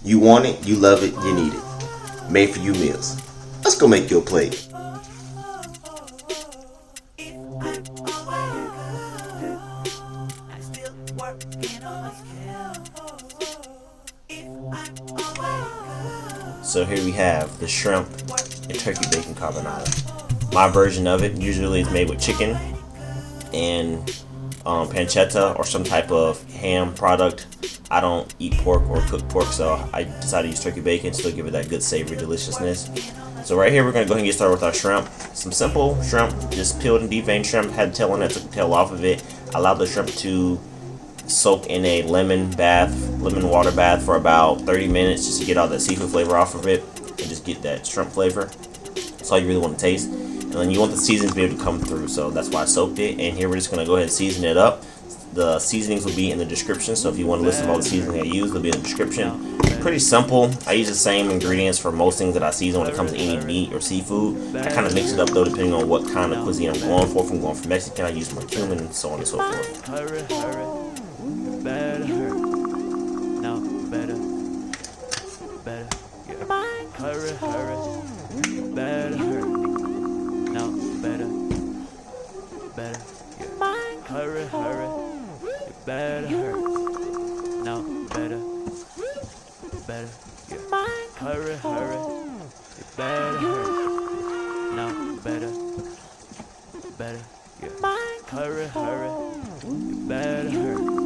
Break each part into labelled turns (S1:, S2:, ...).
S1: You want it, you love it, you need it. Made for you meals. Let's go make your plate. So here we have the shrimp and turkey bacon carbonara. My version of it usually is made with chicken and pancetta or some type of ham product. I don't eat pork or cooked pork, so I decided to use turkey bacon, still give it that good savory deliciousness. So right here we're going to go ahead and get started with our shrimp. Some simple shrimp, just peeled and deveined shrimp. Had the tail on that, took the tail off of it. Allowed the shrimp to soak in a lemon water bath for about 30 minutes just to get all that seafood flavor off of it and just get that shrimp flavor. That's all you really want to taste. And then you want the seasoning to be able to come through, so that's why I soaked it. And here we're just going to go ahead and season it up. The seasonings will be in the description, so if you want to list all the seasoning I use, they'll be in the description. Pretty simple. I use the same ingredients for most things that I season when it comes to any meat or seafood. I kind of mix it up though depending on what kind of cuisine I'm going for. If I'm going for Mexican, I use more cumin and so on and so forth.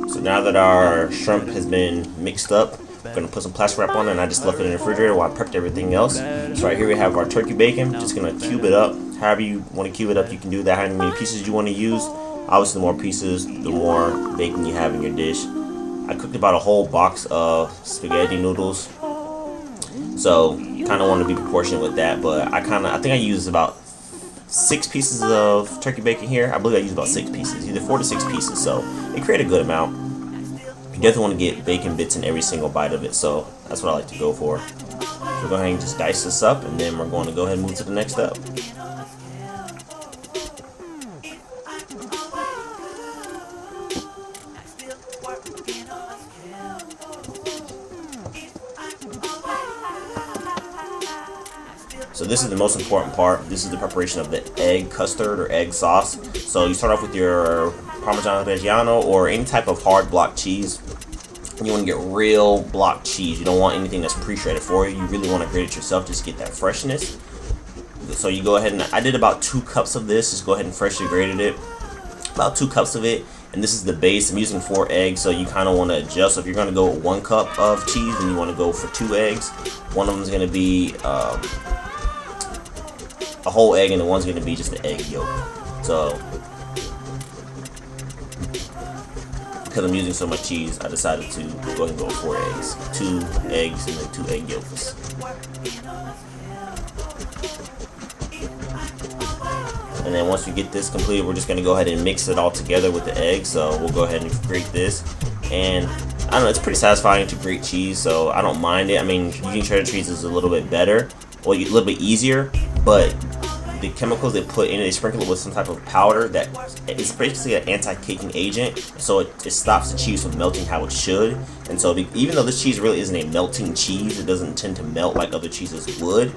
S1: So now that our shrimp has been mixed up, I'm going to put some plastic wrap on it, and I just left it in the refrigerator while I prepped everything else. So right here we have our turkey bacon. Just going to cube it up. However you want to cube it up, you can do that. How many pieces you want to use. Obviously, the more pieces, the more bacon you have in your dish. I cooked about a whole box of spaghetti noodles, so you kind of want to be proportionate with that. But I think I used about 6 pieces of turkey bacon here. I believe I used about 6 pieces, either 4 to 6 pieces. So it created a good amount. You definitely want to get bacon bits in every single bite of it, so that's what I like to go for. So we're going to just dice this up, and then we're going to go ahead and move to the next step. So this is the most important part. This is the preparation of the egg custard or egg sauce. So you start off with your Parmesan Reggiano or any type of hard block cheese. You want to get real block cheese. You don't want anything that's pre-shredded for you. You really want to grate it yourself, just get that freshness. So you go ahead and, I did about 2 cups of this. Just go ahead and freshly grated it. About 2 cups of it. And this is the base. I'm using 4 eggs, so you kind of want to adjust. So if you're going to go with 1 cup of cheese, then you want to go for 2 eggs. One of them is going to be a whole egg, and the one's going to be just the egg yolk. So because I'm using so much cheese, I decided to go ahead and go with 4 eggs. 2 eggs and then 2 egg yolks. And then once we get this completed, we're just going to go ahead and mix it all together with the egg. So we'll go ahead and grate this. And I don't know, it's pretty satisfying to grate cheese, so I don't mind it. I mean, using cheddar cheese is a little bit better, or a little bit easier, but the chemicals they put in it, they sprinkle it with some type of powder that is basically an anti-caking agent, so it stops the cheese from melting how it should. And so even though this cheese really isn't a melting cheese, it doesn't tend to melt like other cheeses would,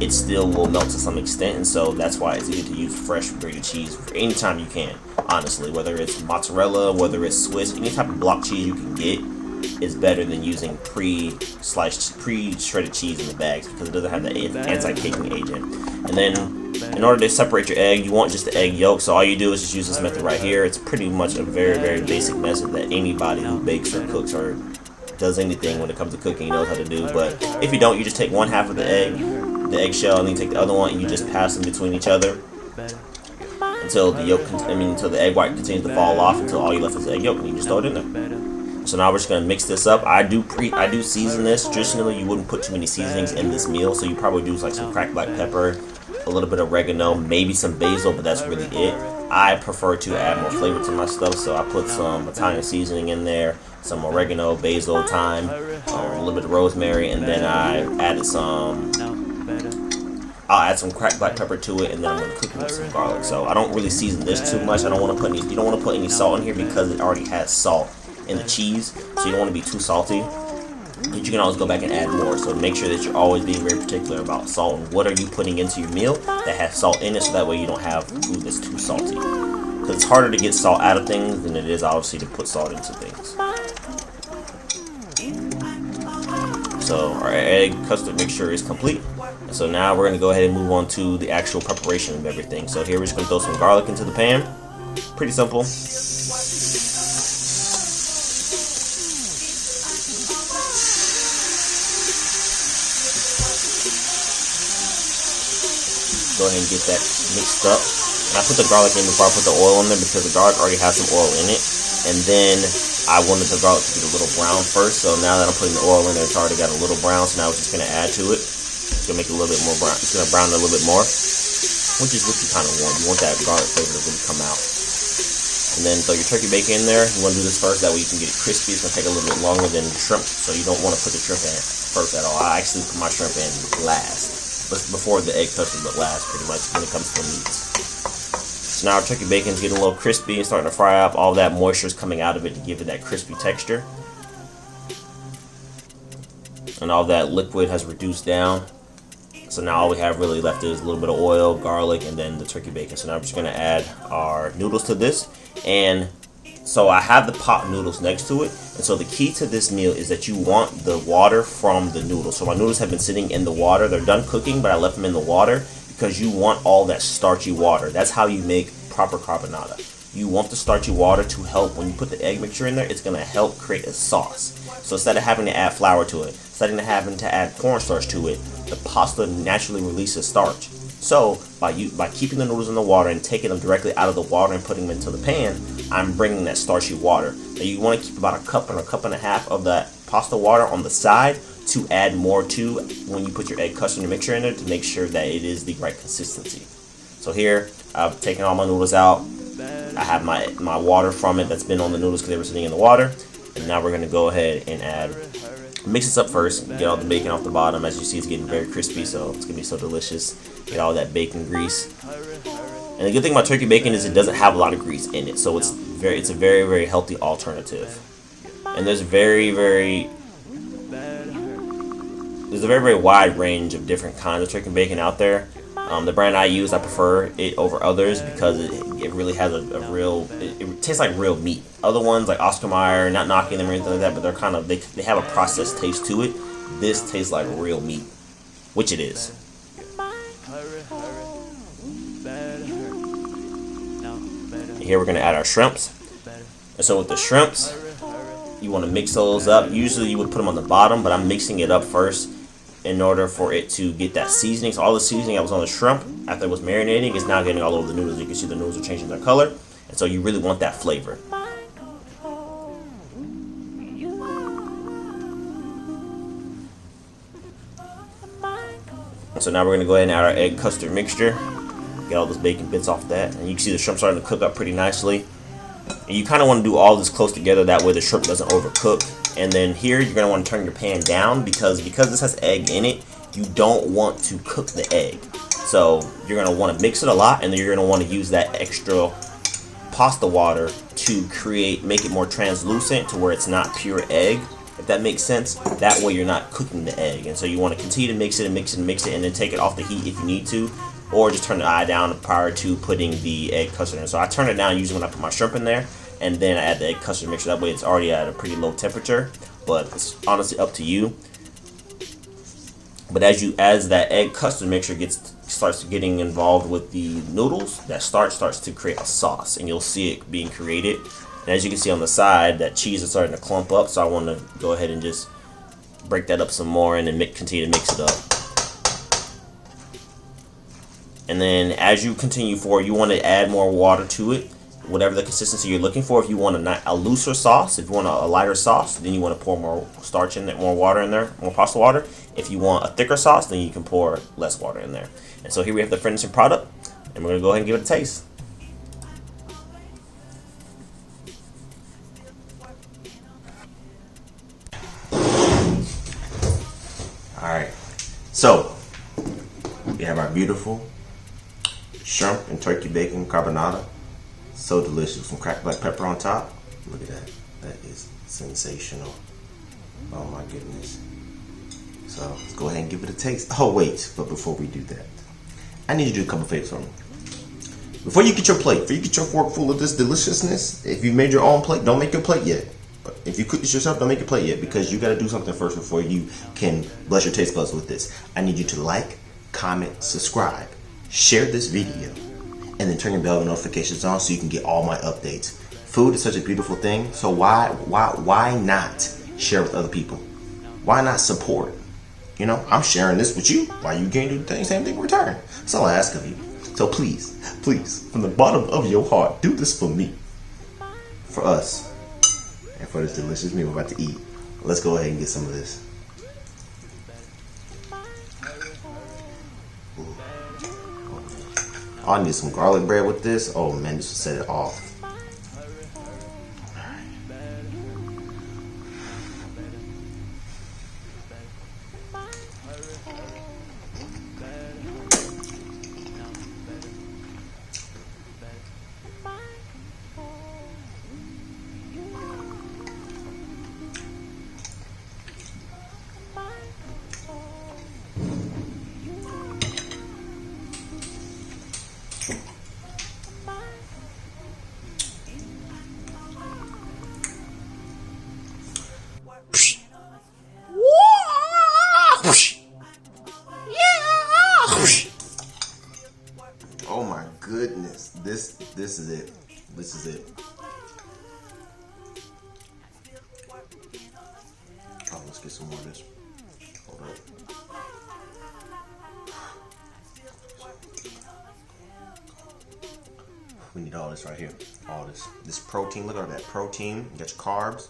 S1: it still will melt to some extent. And so that's why it's easy to use fresh grated cheese for any time you can, honestly. Whether it's mozzarella, whether it's Swiss, any type of block cheese you can get is better than using pre-shredded cheese in the bags, because it doesn't have the anti-caking agent. And then in order to separate your egg, you want just the egg yolk. So all you do is just use this method right here. It's pretty much a very, very basic method that anybody who bakes or cooks or does anything when it comes to cooking knows how to do. But if you don't, you just take 1/2 of the eggshell, and then you take the other one and you just pass them between each other until until the egg white continues to fall off, until all you left is the egg yolk, and you just throw it in there. So now we're just gonna mix this up. I do season this. Traditionally, you wouldn't put too many seasonings in this meal, so you probably do like some cracked black pepper, a little bit of oregano, maybe some basil, but that's really it. I prefer to add more flavor to my stuff, so I put some Italian seasoning in there, some oregano, basil, thyme, a little bit of rosemary, and then I added some I'll add some cracked black pepper to it, and then I'm gonna cook it with some garlic. So I don't really season this too much. I don't want to put any. You don't want to put any salt in here because it already has salt in the cheese, so you don't want to be too salty. But you can always go back and add more. So make sure that you're always being very particular about salt and what are you putting into your meal that has salt in it, so that way you don't have food that's too salty. Because it's harder to get salt out of things than it is obviously to put salt into things. So our egg custard mixture is complete. And so now we're going to go ahead and move on to the actual preparation of everything. So here we're just going to throw some garlic into the pan. Pretty simple. Go ahead and get that mixed up. And I put the garlic in before I put the oil in there because the garlic already has some oil in it. And then I wanted the garlic to get a little brown first. So now that I'm putting the oil in there, it's already got a little brown. So now we're just going to add to it. It's going to make it a little bit more brown. It's going to brown it a little bit more, which is what you kind of want. You want that garlic flavor to really come out. And then throw your turkey bacon in there. You want to do this first, that way you can get it crispy. It's going to take a little bit longer than the shrimp, so you don't want to put the shrimp in first at all. I actually put my shrimp in last, before the egg custard, but last pretty much when it comes to meats. So now our turkey bacon's getting a little crispy and starting to fry up. All that moisture is coming out of it to give it that crispy texture. And all that liquid has reduced down. So now all we have really left is a little bit of oil, garlic, and then the turkey bacon. So now I'm just going to add our noodles to this. And so I have the pot noodles next to it. And so the key to this meal is that you want the water from the noodles. So my noodles have been sitting in the water. They're done cooking, but I left them in the water because you want all that starchy water. That's how you make proper carbonara. You want the starchy water to help. When you put the egg mixture in there, it's going to help create a sauce. So instead of having to add flour to it, instead of having to add cornstarch to it, the pasta naturally releases starch. So by keeping the noodles in the water and taking them directly out of the water and putting them into the pan, I'm bringing that starchy water. Now you want to keep about a cup and a cup and a half of that pasta water on the side to add more to when you put your egg custard mixture in there to make sure that it is the right consistency. So here I've taken all my noodles out. I have my water from it that's been on the noodles because they were sitting in the water. And now we're going to go ahead and mix this up first, get all the bacon off the bottom. As you see, it's getting very crispy, so it's going to be so delicious. Get all that bacon grease. And the good thing about turkey bacon is it doesn't have a lot of grease in it, so it's a very, very healthy alternative. And there's a very, very wide range of different kinds of turkey bacon out there. The brand I use, I prefer it over others because it really has it tastes like real meat. Other ones like Oscar Mayer, not knocking them or anything like that, but they're kind of, they have a processed taste to it. This tastes like real meat, which it is. And here we're going to add our shrimps. And so with the shrimps, you want to mix those up. Usually you would put them on the bottom, but I'm mixing it up first in order for it to get that seasoning. So all the seasoning that was on the shrimp after it was marinating is now getting all over the noodles. You can see the noodles are changing their color, and so you really want that flavor. And so now we're going to go ahead and add our egg custard mixture. Get all those bacon bits off that, and you can see the shrimp starting to cook up pretty nicely. And you kind of want to do all this close together, that way the shrimp doesn't overcook. And then here you're going to want to turn your pan down because this has egg in it, you don't want to cook the egg. So you're going to want to mix it a lot, and then you're going to want to use that extra pasta water to make it more translucent to where it's not pure egg, if that makes sense. That way you're not cooking the egg. And so you want to continue to mix it and mix it and mix it, and then take it off the heat if you need to, or just turn the eye down prior to putting the egg custard in. So I turn it down usually when I put my shrimp in there, and then I add the egg custard mixture. That way it's already at a pretty low temperature, but it's honestly up to you. But as that egg custard mixture starts getting involved with the noodles, that starch starts to create a sauce, and you'll see it being created. And as you can see on the side, that cheese is starting to clump up, so I want to go ahead and just break that up some more and then continue to mix it up. And then as you continue forward, you want to add more water to it, whatever the consistency you're looking for. If you want a looser sauce, if you want a lighter sauce, then you want to pour more starch in there, more water in there, more pasta water. If you want a thicker sauce, then you can pour less water in there. And so here we have the finishing product, and we're going to go ahead and give it a taste. Alright, so We have our beautiful shrimp and turkey bacon carbonara. So delicious. Some cracked black pepper on top. Look at that. That is sensational. Oh my goodness. So let's go ahead and give it a taste. Oh wait, but before we do that, I need you to do a couple favors for me. Before you get your plate, before you get your fork full of this deliciousness, if you made your own plate, don't make your plate yet. But if you cook this yourself, don't make your plate yet, because you got to do something first before you can bless your taste buds with this. I need you to like, comment, subscribe, share this video, and then turn your bell notifications on so you can get all my updates. Food is such a beautiful thing, so why not share with other people? Why not support? You know, I'm sharing this with you. Why you can't do the same thing in return? That's all I ask of you. So please, from the bottom of your heart, do this for me, for us, and for this delicious meal we're about to eat. Let's go ahead and get some of this. Ooh. I need some garlic bread with this. Oh man, this will set it off. Oh my goodness, this is it. This is it. Oh, let's get some more of this. Hold up. We need all this right here. All this. This protein. Look at that protein. You got your carbs.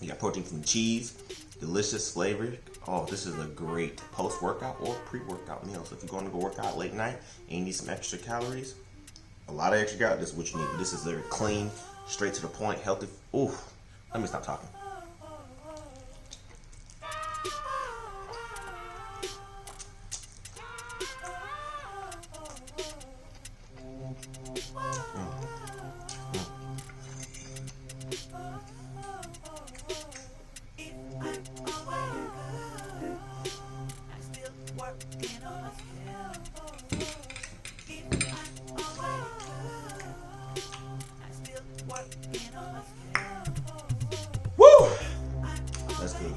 S1: You got protein from the cheese. Delicious flavor. Oh, this is a great post-workout or pre-workout meal. So if you're going to go work out late night and you need some extra calories, a lot of extra calories, this is what you need. This is very clean, straight to the point, healthy. Ooh, let me stop talking. Woo! That's good.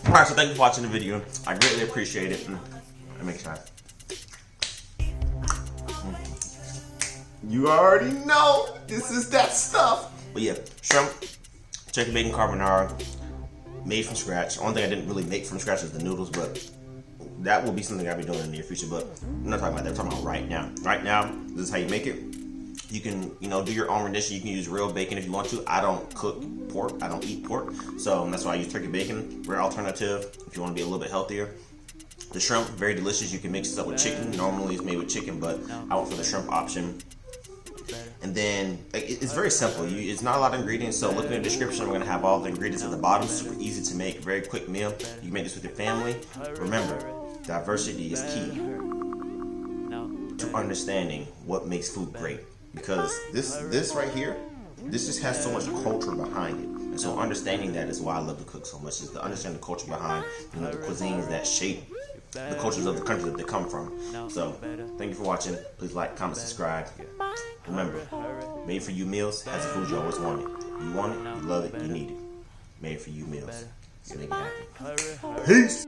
S1: Alright, so thank you for watching the video. I greatly appreciate it. Let me make sure. You already know this is that stuff. But yeah, shrimp, chicken bacon carbonara, made from scratch. Only thing I didn't really make from scratch is the noodles, but that will be something I'll be doing in the near future. But I'm not talking about that. I'm talking about right now. Right now, this is how you make it. You can, do your own rendition. You can use real bacon if you want to. I don't cook pork. I don't eat pork. So that's why I use turkey bacon. Rare alternative if you want to be a little bit healthier. The shrimp, very delicious. You can mix this up with chicken. Normally it's made with chicken, but I went for the shrimp option. And then it's very simple. It's not a lot of ingredients. So look in the description. We're going to have all the ingredients at the bottom. Super easy to make. Very quick meal. You can make this with your family. Remember, diversity is key to understanding what makes food great. Because this right here, this just has so much culture behind it. And so understanding that is why I love to cook so much, is to understand the culture behind the cuisines that shape the cultures of the country that they come from. So thank you for watching. Please like, comment, subscribe. Remember, made for you meals has the food you always wanted. You want it, you love it, you need it. Made for you meals. So make it happen. Peace.